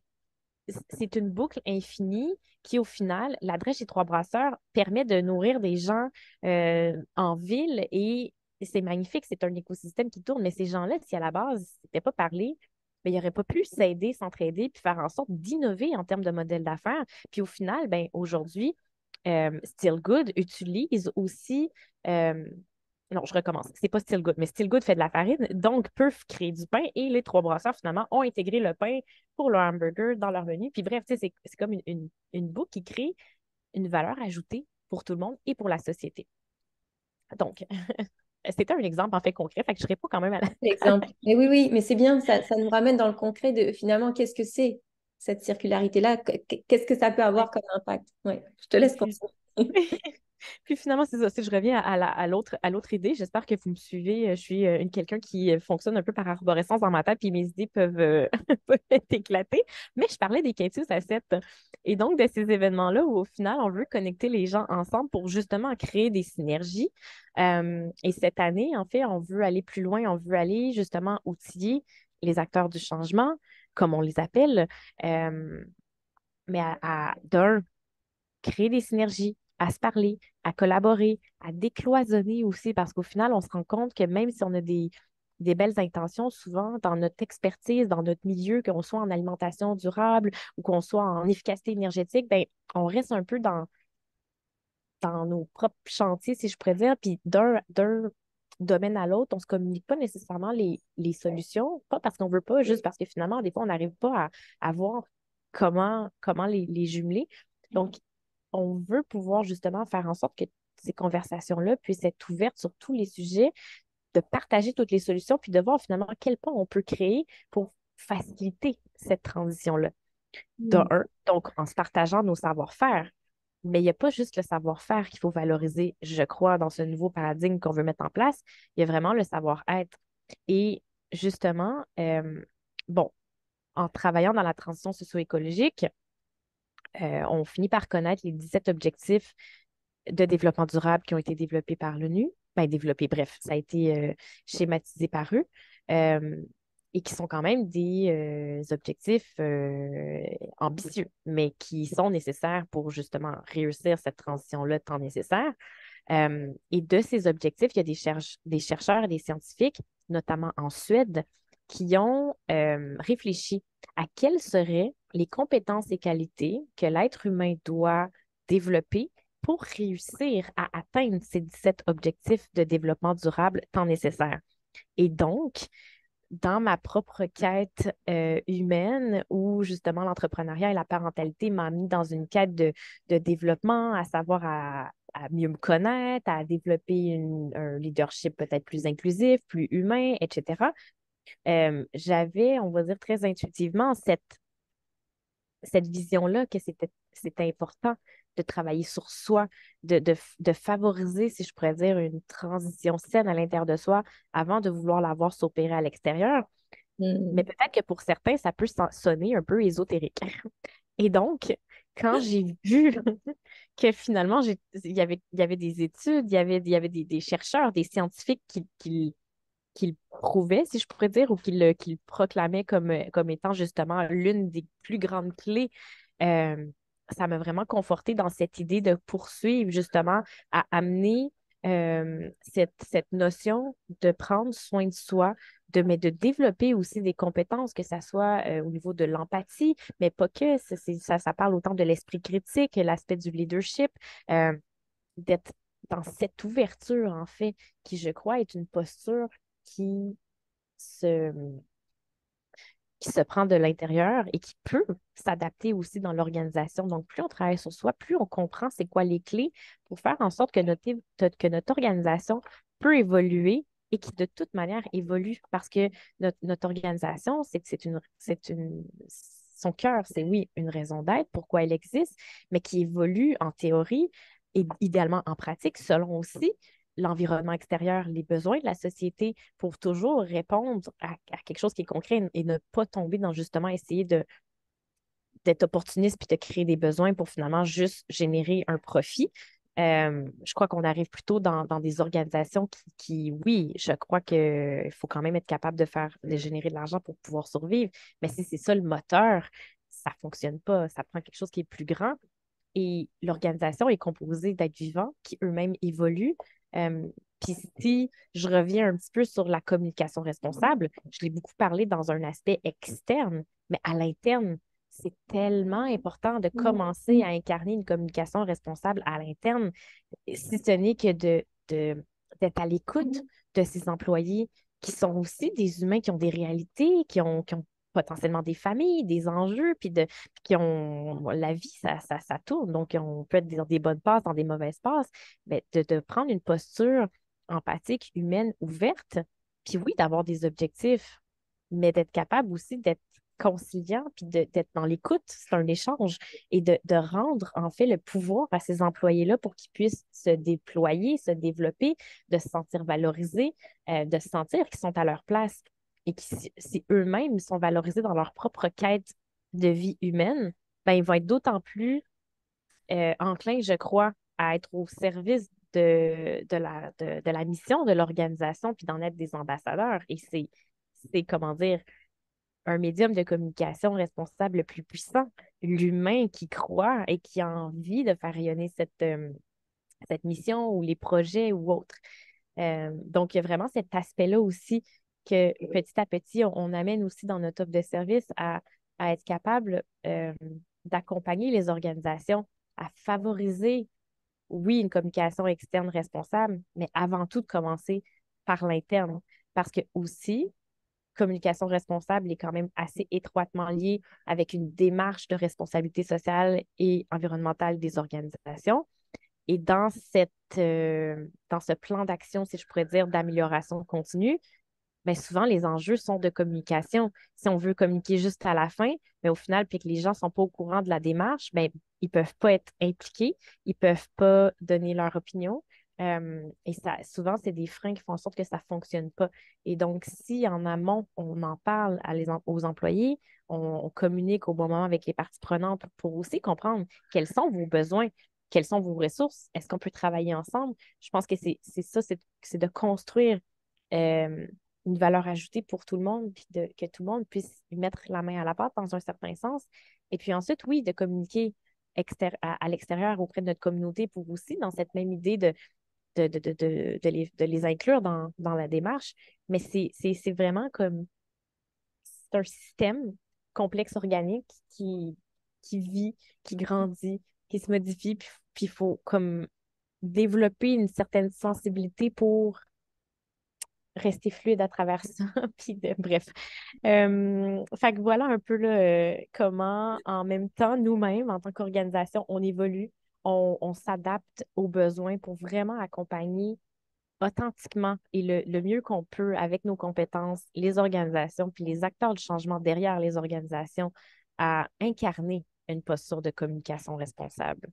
c'est une boucle infinie qui, au final, la drèche des trois brasseurs permet de nourrir des gens en ville et c'est magnifique, c'est un écosystème qui tourne. Mais ces gens-là, si à la base, c'était pas parlé, ben, ils n'auraient pas pu s'aider, s'entraider, puis faire en sorte d'innover en termes de modèle d'affaires. Puis au final, ben, aujourd'hui, Still Good utilise aussi. euh, non, je recommence. C'est pas Still Good, mais Still Good fait de la farine, donc peuvent créer du pain et les trois brasseurs, finalement, ont intégré le pain pour leur hamburger dans leur menu. Puis bref, tu sais, c'est comme une boucle qui crée une valeur ajoutée pour tout le monde et pour la société. Donc, c'était un exemple en fait concret, fait que je réponds quand même à la... Exemple. Mais oui, oui, mais c'est bien, ça nous ramène dans le concret de finalement, qu'est-ce que c'est cette circularité-là? Qu'est-ce que ça peut avoir comme impact? Oui, je te laisse Ouais. continuer. Puis finalement, c'est ça. Si je reviens à l'autre idée, j'espère que vous me suivez. Je suis quelqu'un qui fonctionne un peu par arborescence dans ma tête, puis mes idées peuvent, peuvent être éclatées. Mais je parlais des Quintus à 7. Et donc, de ces événements-là où, au final, on veut connecter les gens ensemble pour justement créer des synergies. Et cette année, en fait, on veut aller plus loin. On veut aller justement outiller les acteurs du changement, comme on les appelle, euh, mais d'un, créer des synergies, à se parler, à collaborer, à décloisonner aussi, parce qu'au final, on se rend compte que même si on a des belles intentions, souvent dans notre expertise, dans notre milieu, qu'on soit en alimentation durable ou qu'on soit en efficacité énergétique, ben, on reste un peu dans nos propres chantiers, si je pourrais dire, puis d'un domaine à l'autre, on ne se communique pas nécessairement les solutions, pas parce qu'on ne veut pas, juste parce que finalement, des fois, on n'arrive pas à voir comment les jumeler. Donc, on veut pouvoir justement faire en sorte que ces conversations-là puissent être ouvertes sur tous les sujets, de partager toutes les solutions, puis de voir finalement quel pont on peut créer pour faciliter cette transition-là. De Mm. un, donc en se partageant nos savoir-faire. Mais il n'y a pas juste le savoir-faire qu'il faut valoriser, je crois, dans ce nouveau paradigme qu'on veut mettre en place. Il y a vraiment le savoir-être. Et justement, bon, en travaillant dans la transition socio-écologique, on finit par connaître les 17 objectifs de développement durable qui ont été développés par l'ONU. Ben, développés, bref, ça a été schématisé par eux. euh, et qui sont quand même des objectifs ambitieux, mais qui sont nécessaires pour justement réussir cette transition-là tant nécessaire. Et de ces objectifs, il y a des chercheurs et des scientifiques, notamment en Suède, qui ont réfléchi à quelles seraient les compétences et qualités que l'être humain doit développer pour réussir à atteindre ces 17 objectifs de développement durable tant nécessaires. Et donc, dans ma propre quête humaine, où justement l'entrepreneuriat et la parentalité m'ont mis dans une quête de développement, à savoir à mieux me connaître, à développer un leadership peut-être plus inclusif, plus humain, etc. J'avais, on va dire très intuitivement, cette vision-là que c'était important de travailler sur soi, de favoriser, si je pourrais dire, une transition saine à l'intérieur de soi avant de vouloir la voir s'opérer à l'extérieur. Mais Mm. peut-être que pour certains, ça peut sonner un peu ésotérique. Et donc, quand j'ai vu que finalement, il y avait des études, il y avait des chercheurs, des scientifiques qui le prouvaient, si je pourrais dire, ou qui le proclamaient comme étant justement l'une des plus grandes clés, euh, ça m'a vraiment confortée dans cette idée de poursuivre justement à amener cette notion de prendre soin de soi, mais de développer aussi des compétences, que ce soit au niveau de l'empathie, mais pas que, ça parle autant de l'esprit critique, l'aspect du leadership, euh, d'être dans cette ouverture, en fait, qui, je crois, est une posture qui se, qui se prend de l'intérieur et qui peut s'adapter aussi dans l'organisation. Donc, plus on travaille sur soi, plus on comprend c'est quoi les clés pour faire en sorte que notre organisation peut évoluer et qui, de toute manière, évolue. Parce que notre organisation, son cœur, c'est oui, une raison d'être, pourquoi elle existe, mais qui évolue en théorie et idéalement en pratique selon aussi l'environnement extérieur, les besoins de la société pour toujours répondre à quelque chose qui est concret et ne pas tomber dans justement essayer d'être opportuniste puis de créer des besoins pour finalement juste générer un profit. Je crois qu'on arrive plutôt dans des organisations oui, je crois qu'il faut quand même être capable de générer de l'argent pour pouvoir survivre. Mais si c'est ça le moteur, ça ne fonctionne pas. Ça prend quelque chose qui est plus grand. Et l'organisation est composée d'êtres vivants qui eux-mêmes évoluent. Euh, Puis si je reviens un petit peu sur la communication responsable, je l'ai beaucoup parlé dans un aspect externe, mais à l'interne, c'est tellement important de commencer à incarner une communication responsable à l'interne, si ce n'est que d'être à l'écoute de ces employés qui sont aussi des humains qui ont des réalités, qui ont potentiellement des familles, des enjeux, qui ont la vie, ça tourne. Donc, on peut être dans des bonnes passes, dans des mauvaises passes, mais de prendre une posture empathique, humaine, ouverte, puis oui, d'avoir des objectifs, mais d'être capable aussi d'être conciliant, puis d'être dans l'écoute, c'est un échange, et de rendre en fait le pouvoir à ces employés-là pour qu'ils puissent se déployer, se développer, de se sentir valorisés, de se sentir qu'ils sont à leur place et que si eux-mêmes sont valorisés dans leur propre quête de vie humaine, ben, ils vont être d'autant plus enclins, je crois, à être au service de la mission de l'organisation, puis d'en être des ambassadeurs. Et c'est, comment dire, un médium de communication responsable le plus puissant, l'humain qui croit et qui a envie de faire rayonner cette mission ou les projets ou autres. Donc, il y a vraiment cet aspect-là aussi que petit à petit, on amène aussi dans notre offre de service à être capable d'accompagner les organisations à favoriser, oui, une communication externe responsable, mais avant tout de commencer par l'interne. Parce que aussi, communication responsable est quand même assez étroitement liée avec une démarche de responsabilité sociale et environnementale des organisations. Et dans ce plan d'action, si je pourrais dire, d'amélioration continue, bien souvent, les enjeux sont de communication. Si on veut communiquer juste à la fin, mais au final, puis que les gens ne sont pas au courant de la démarche, bien, ils ne peuvent pas être impliqués, ils ne peuvent pas donner leur opinion, Et ça, souvent, c'est des freins qui font en sorte que ça ne fonctionne pas. Et donc, si en amont, on en parle aux employés, on communique au bon moment avec les parties prenantes pour aussi comprendre quels sont vos besoins, quelles sont vos ressources, est-ce qu'on peut travailler ensemble? Je pense que c'est ça, c'est de construire euh, une valeur ajoutée pour tout le monde, puis que tout le monde puisse y mettre la main à la pâte dans un certain sens. Et puis ensuite, oui, de communiquer à l'extérieur auprès de notre communauté pour aussi, dans cette même idée de les inclure dans la démarche. Mais c'est vraiment comme, c'est un système complexe organique qui vit, qui grandit, qui se modifie, puis il faut comme développer une certaine sensibilité pour rester fluide à travers ça. Bref. Fait que voilà un peu là, comment, en même temps, nous-mêmes, en tant qu'organisation, on évolue, on s'adapte aux besoins pour vraiment accompagner authentiquement et le mieux qu'on peut avec nos compétences, les organisations, puis les acteurs du changement derrière les organisations, à incarner une posture de communication responsable.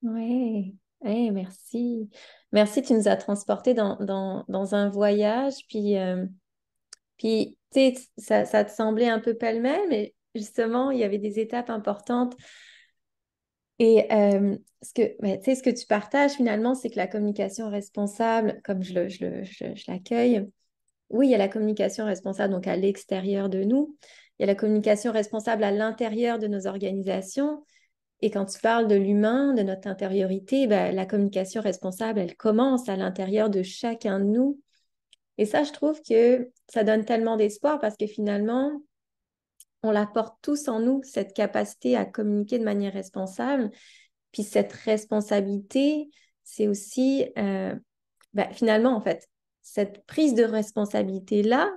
Oui, merci. Merci, tu nous as transportés dans un voyage, puis tu sais, ça te semblait un peu pêle-mêle, mais justement, il y avait des étapes importantes. Et tu sais, ce que tu partages finalement, c'est que la communication responsable, comme je l'accueille, oui, il y a la communication responsable donc à l'extérieur de nous, il y a la communication responsable à l'intérieur de nos organisations. Et quand tu parles de l'humain, de notre intériorité, ben, la communication responsable, elle commence à l'intérieur de chacun de nous. Et ça, je trouve que ça donne tellement d'espoir parce que finalement, on la porte tous en nous, cette capacité à communiquer de manière responsable. Puis cette responsabilité, c'est aussi, ben, finalement, en fait, cette prise de responsabilité-là,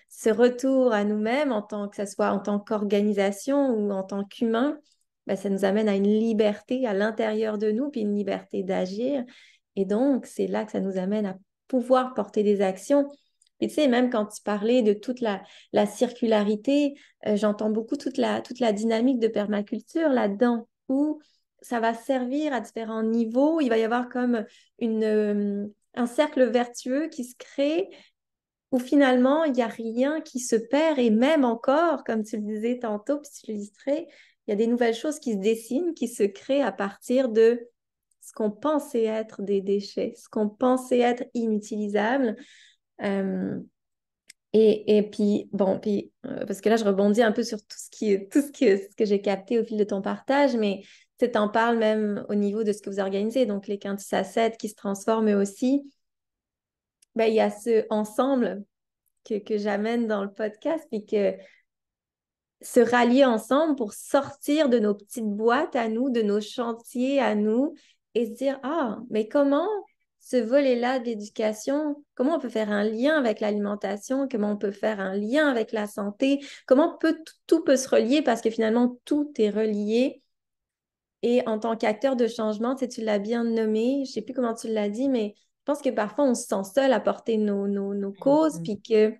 ce retour à nous-mêmes, en tant que ce soit en tant qu'organisation ou en tant qu'humain, ben, ça nous amène à une liberté à l'intérieur de nous, puis une liberté d'agir. Et donc, c'est là que ça nous amène à pouvoir porter des actions. Et tu sais, même quand tu parlais de toute la circularité, j'entends beaucoup toute la dynamique de permaculture là-dedans, où ça va servir à différents niveaux. Il va y avoir comme un cercle vertueux qui se crée où finalement, il n'y a rien qui se perd et même encore, comme tu le disais tantôt, puis tu l'illustrais, il y a des nouvelles choses qui se dessinent, qui se créent à partir de ce qu'on pensait être des déchets, ce qu'on pensait être inutilisable. Euh, et puis, bon, puis, parce que là, je rebondis un peu sur ce que j'ai capté au fil de ton partage, mais tu t'en parles même au niveau de ce que vous organisez, donc les quintus à 7 qui se transforment eux aussi. Ben, il y a ce ensemble que j'amène dans le podcast, puis que se rallier ensemble pour sortir de nos petites boîtes à nous, de nos chantiers à nous, et se dire, ah, mais comment ce volet-là de l'éducation, comment on peut faire un lien avec l'alimentation, comment on peut faire un lien avec la santé, comment tout peut se relier parce que finalement, tout est relié. Et en tant qu'acteur de changement, tu l'as bien nommé, je ne sais plus comment tu l'as dit, mais je pense que parfois, on se sent seul à porter nos causes, Mhm. puis que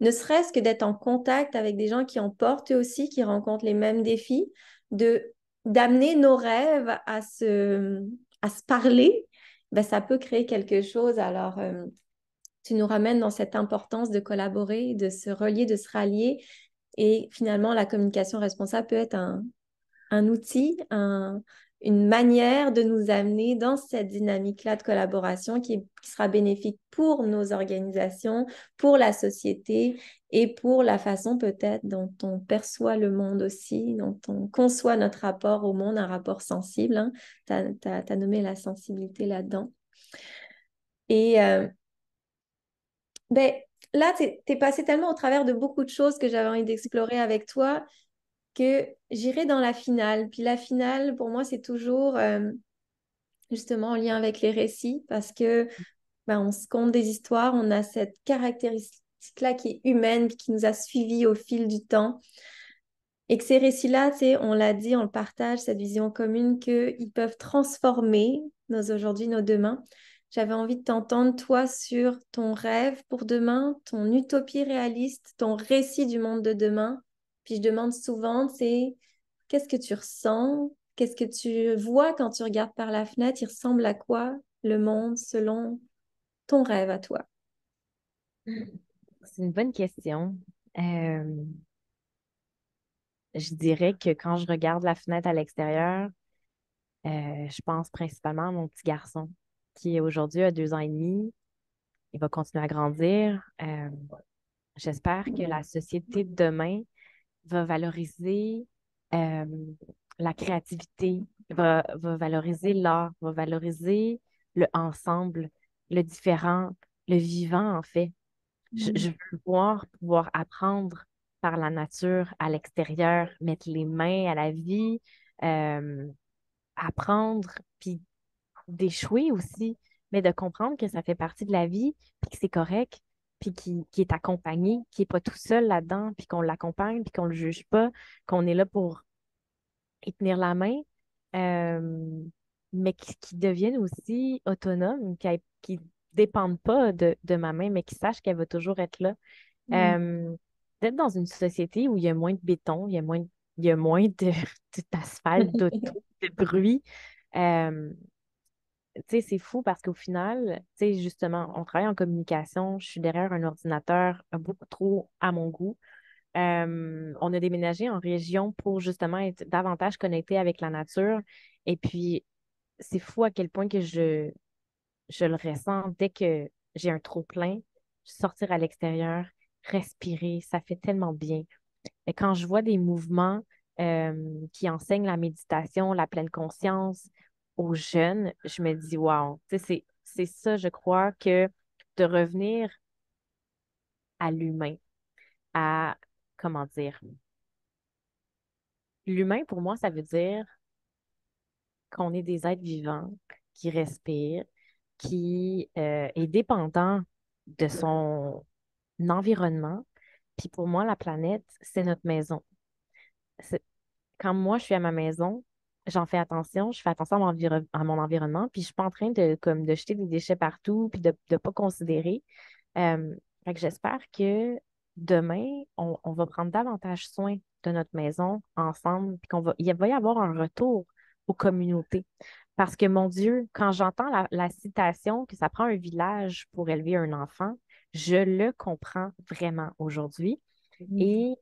ne serait-ce que d'être en contact avec des gens qui en portent eux aussi, qui rencontrent les mêmes défis, de d'amener nos rêves à se parler, ben, ça peut créer quelque chose. Alors, tu nous ramènes dans cette importance de collaborer, de se relier, de se rallier. Et finalement, la communication responsable peut être un outil, une manière de nous amener dans cette dynamique-là de collaboration qui sera bénéfique pour nos organisations, pour la société et pour la façon peut-être dont on perçoit le monde aussi, dont on conçoit notre rapport au monde, un rapport sensible. Hein. Tu as nommé la sensibilité là-dedans. Et ben, là, tu es passé tellement au travers de beaucoup de choses que j'avais envie d'explorer avec toi que j'irai dans la finale. Puis la finale, pour moi, c'est toujours justement en lien avec les récits parce que ben, on se conte des histoires, on a cette caractéristique-là qui est humaine, puis qui nous a suivis au fil du temps. Et que ces récits-là, tu sais, on l'a dit, on le partage, cette vision commune, qu'ils peuvent transformer nos aujourd'hui, nos demain. J'avais envie de t'entendre, toi, sur ton rêve pour demain, ton utopie réaliste, ton récit du monde de demain. Puis je demande souvent, c'est qu'est-ce que tu ressens? Qu'est-ce que tu vois quand tu regardes par la fenêtre? Il ressemble à quoi le monde selon ton rêve à toi? C'est une bonne question. Euh, je dirais que quand je regarde la fenêtre à l'extérieur, je pense principalement à mon petit garçon qui aujourd'hui a 2 ans et demi. Il va continuer à grandir. J'espère que la société de demain va valoriser euh, la créativité, va valoriser l'art, va valoriser le ensemble, le différent, le vivant, en fait. Je Mm. veux pouvoir apprendre par la nature à l'extérieur, mettre les mains à la vie, euh, apprendre, puis d'échouer aussi, mais de comprendre que ça fait partie de la vie, puis que c'est correct, puis qu'il est accompagné, qu'il n'est pas tout seul là-dedans, puis qu'on l'accompagne, puis qu'on le juge pas, qu'on est là pour y tenir la main, euh, mais qui deviennent aussi autonomes, qui dépendent pas de ma main, mais qui sachent qu'elle va toujours être là. Mm. Euh, D'être dans une société où il y a moins de béton, il y a moins d'asphalte, d'auto, de bruit. Euh, Tu sais, c'est fou parce qu'au final, tu sais, justement, on travaille en communication, je suis derrière un ordinateur beaucoup trop à mon goût. On a déménagé en région pour justement être davantage connecté avec la nature. Et puis, c'est fou à quel point que je le ressens dès que j'ai un trop-plein, sortir à l'extérieur, respirer, ça fait tellement bien. Et quand je vois des mouvements qui enseignent la méditation, la pleine conscience aux jeunes, je me dis, wow, tu sais, c'est ça, je crois, que de revenir à l'humain, à, comment dire, l'humain, pour moi, ça veut dire qu'on est des êtres vivants qui respirent, qui est dépendant de son environnement. Puis pour moi, la planète, c'est notre maison. Quand moi, je suis à ma maison, j'en fais attention, je fais attention à mon environnement, puis je suis pas en train de jeter des déchets partout, puis de ne pas considérer. Fait que j'espère que demain, on va prendre davantage soin de notre maison ensemble, puis il va y avoir un retour aux communautés. Parce que, mon Dieu, quand j'entends la citation que ça prend un village pour élever un enfant, je le comprends vraiment aujourd'hui. Mm. Et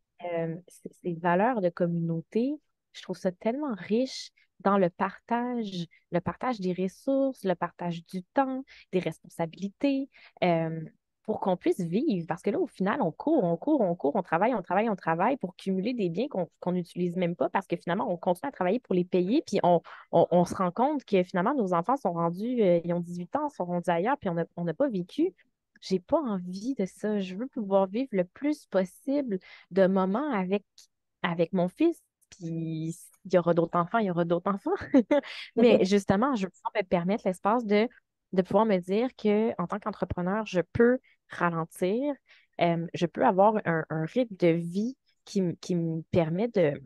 ces valeurs de communauté, je trouve ça tellement riche dans le partage des ressources, le partage du temps, des responsabilités, euh, pour qu'on puisse vivre. Parce que là, au final, on court, on court, on court, on travaille, on travaille, on travaille pour cumuler des biens qu'on n'utilise même pas parce que finalement, on continue à travailler pour les payer, puis on se rend compte que finalement, nos enfants sont rendus, ils ont 18 ans, sont rendus ailleurs, puis on n'a pas vécu. J'ai pas envie de ça. Je veux pouvoir vivre le plus possible de moments avec mon fils. Puis s'il y aura d'autres enfants, il y aura d'autres enfants. Mais justement, je veux pouvoir me permettre l'espace de pouvoir me dire que en tant qu'entrepreneur, je peux ralentir, je peux avoir un rythme de vie qui me permet de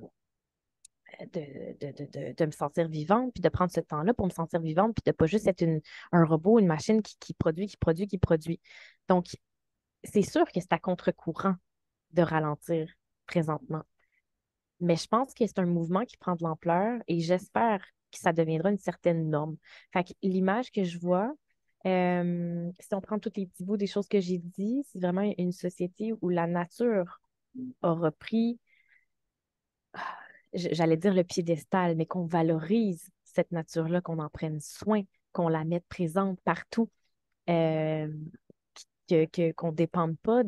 me sentir vivante, puis de prendre ce temps-là pour me sentir vivante, puis de pas juste être un robot, une machine qui produit, qui produit, qui produit. Donc, c'est sûr que c'est à contre-courant de ralentir présentement. Mais je pense que c'est un mouvement qui prend de l'ampleur et j'espère que ça deviendra une certaine norme. Fait que l'image que je vois, si on prend tous les petits bouts des choses que j'ai dit, c'est vraiment une société où la nature a repris, j'allais dire le piédestal, mais qu'on valorise cette nature-là, qu'on en prenne soin, qu'on la mette présente partout, euh, qu'on ne dépende pas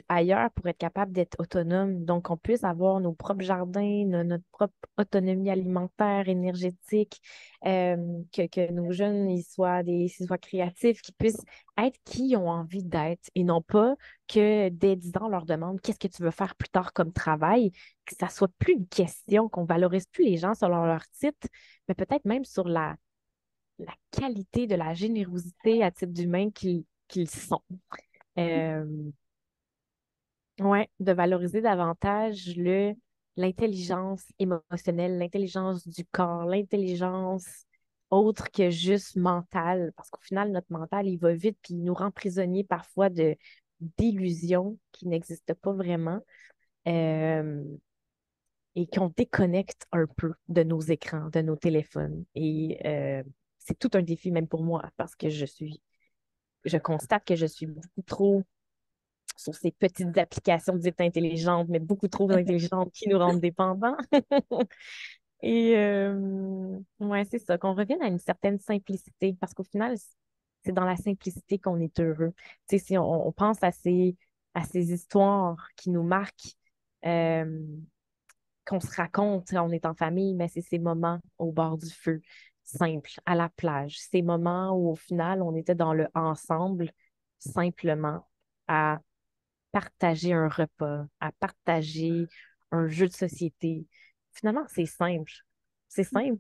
ailleurs pour être capable d'être autonome. Donc, qu'on puisse avoir nos propres jardins, notre propre autonomie alimentaire, énergétique, que nos jeunes s'ils soient créatifs, qu'ils puissent être qui ils ont envie d'être et non pas que dès 10 ans, on leur demande qu'est-ce que tu veux faire plus tard comme travail, que ça soit plus une question, qu'on valorise plus les gens selon leur titre, mais peut-être même sur la qualité de la générosité à titre d'humain qu'ils sont. Euh, Ouais, de valoriser davantage l'intelligence émotionnelle, l'intelligence du corps, l'intelligence autre que juste mentale. Parce qu'au final, notre mental, il va vite, puis il nous rend prisonniers parfois d'illusions qui n'existent pas vraiment. Euh, et qu'on déconnecte un peu de nos écrans, de nos téléphones. Et c'est tout un défi même pour moi parce que je constate que je suis beaucoup trop sur ces petites applications dites intelligentes, mais beaucoup trop intelligentes qui nous rendent dépendants. Et ouais, c'est ça, qu'on revienne à une certaine simplicité, parce qu'au final, c'est dans la simplicité qu'on est heureux. Tu sais, si on pense à ces histoires qui nous marquent, euh, qu'on se raconte quand on est en famille, mais c'est ces moments au bord du feu, simples, à la plage, ces moments où au final, on était dans le ensemble, simplement, à partager un repas, à partager un jeu de société. Finalement, c'est simple. C'est simple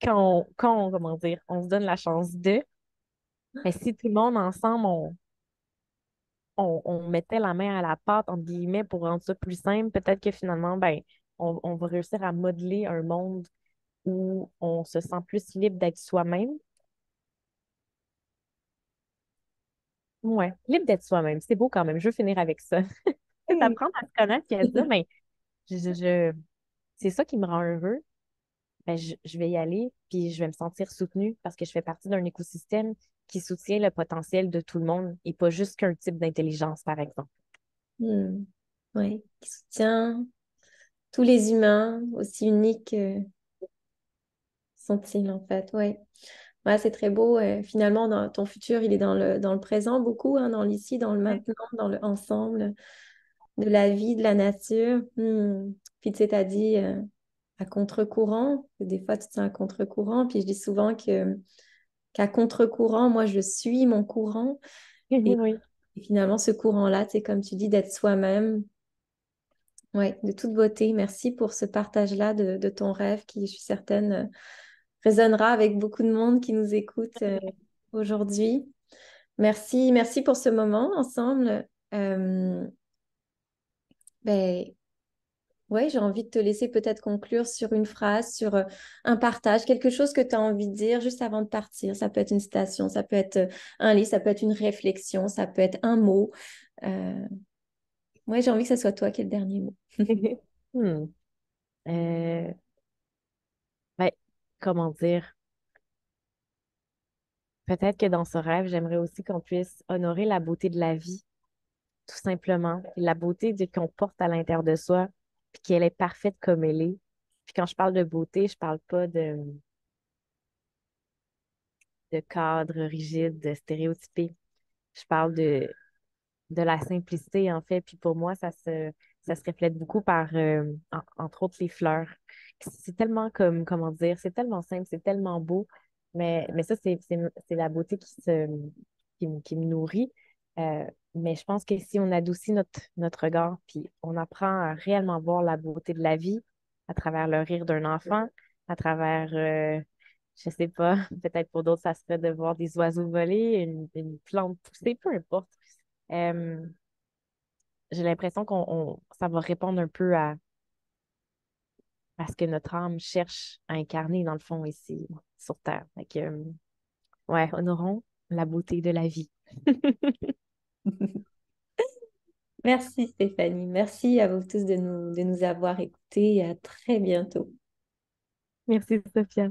comment dire, on se donne la chance de. Mais si tout le monde ensemble, on mettait la main à la pâte, entre guillemets, pour rendre ça plus simple, peut-être que finalement, ben, on va réussir à modeler un monde où on se sent plus libre d'être soi-même. Ouais, libre d'être soi-même. C'est beau quand même. Je veux finir avec ça. C'est Oui. apprendre à se connaître et à se dire, mais c'est ça qui me rend heureux. Ben, je vais y aller, puis je vais me sentir soutenue parce que je fais partie d'un écosystème qui soutient le potentiel de tout le monde et pas juste qu'un type d'intelligence, par exemple. Hmm. Oui, qui soutient tous les humains, aussi uniques sont-ils en fait. Ouais. Ouais, c'est très beau. Finalement, dans ton futur, il est dans le présent beaucoup, hein, dans l'ici, dans le Ouais. maintenant, dans le ensemble de la vie, de la nature. Hmm. Puis tu sais, t'as dit à contre-courant, que des fois tu te sens à contre-courant. Puis je dis souvent qu'à contre-courant, moi, je suis mon courant. Et, Oui. et finalement, ce courant-là, c'est comme tu dis, d'être soi-même. Ouais, de toute beauté. Merci pour ce partage-là de ton rêve qui, je suis certaine, résonnera avec beaucoup de monde qui nous écoute aujourd'hui. Merci, merci pour ce moment ensemble. Ben, ouais, j'ai envie de te laisser peut-être conclure sur une phrase, sur un partage, quelque chose que tu as envie de dire juste avant de partir. Ça peut être une citation, ça peut être un livre, ça peut être une réflexion, ça peut être un mot. Euh, ouais, j'ai envie que ce soit toi qui aies le dernier mot. Hmm. Euh, ben, comment dire? Peut-être que dans ce rêve, j'aimerais aussi qu'on puisse honorer la beauté de la vie, tout simplement. La beauté qu'on porte à l'intérieur de soi, puis qu'elle est parfaite comme elle est. Puis quand je parle de beauté, je parle pas de cadre rigide, de stéréotypé. Je parle de la simplicité, en fait. Puis pour moi, ça se reflète beaucoup par, entre autres, les fleurs. C'est tellement comme, comment dire, c'est tellement simple, c'est tellement beau. Mais ça, c'est la beauté qui me nourrit. Euh, mais je pense que si on adoucit notre regard, puis on apprend à réellement voir la beauté de la vie à travers le rire d'un enfant, à travers, je sais pas, peut-être pour d'autres, ça serait de voir des oiseaux voler, une plante pousser, peu importe. Euh, j'ai l'impression ça va répondre un peu à ce que notre âme cherche à incarner dans le fond ici sur Terre. Fait que, ouais, honorons la beauté de la vie. Merci Stéphanie. Merci à vous tous de nous avoir écoutés et à très bientôt. Merci, Sophia.